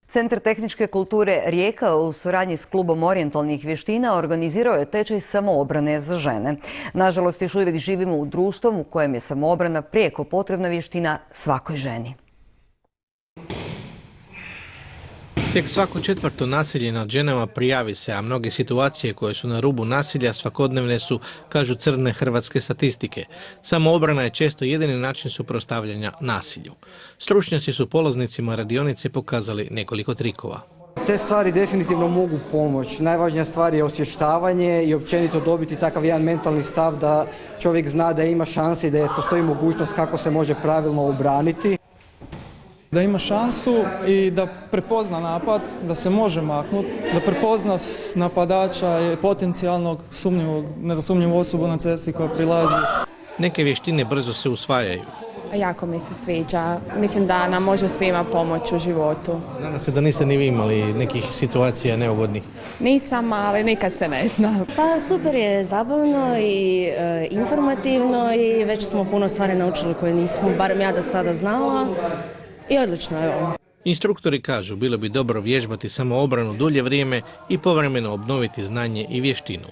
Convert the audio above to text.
Centar tehničke kulture Rijeka u suradnji s klubom orijentalnih vještina organizirao je tečaj samoobrane za žene. Nažalost, još uvijek živimo u društvu u kojem je samoobrana prijeko potrebna vještina svakoj ženi. Tek svako četvrto nasilje nad ženama prijavi se, a mnoge situacije koje su na rubu nasilja svakodnevne su, kažu crne hrvatske statistike. Samoobrana je često jedini način suprotstavljanja nasilju. Stručnjaci su polaznicima radionice pokazali nekoliko trikova. Te stvari definitivno mogu pomoći. Najvažnija stvar je osvještavanje i općenito dobiti takav jedan mentalni stav da čovjek zna da ima šanse i da postoji mogućnost kako se može pravilno obraniti. Da ima šansu i da prepozna napad, da se može maknuti, da prepozna napadača i potencijalnog nezasumnjivu osobu na cesti koja prilazi. Neke vještine brzo se usvajaju. Jako mi se sviđa. Mislim da nam može svima pomoći u životu. Nadam se da niste ni vi imali nekih situacija neugodnih. Nisam, ali nikad se ne zna. Pa super je, zabavno i informativno i već smo puno stvari naučili koje nismo, barem ja do sada znala. I odlično je ovo. Instruktori kažu bilo bi dobro vježbati samoobranu dulje vrijeme i povremeno obnoviti znanje i vještinu.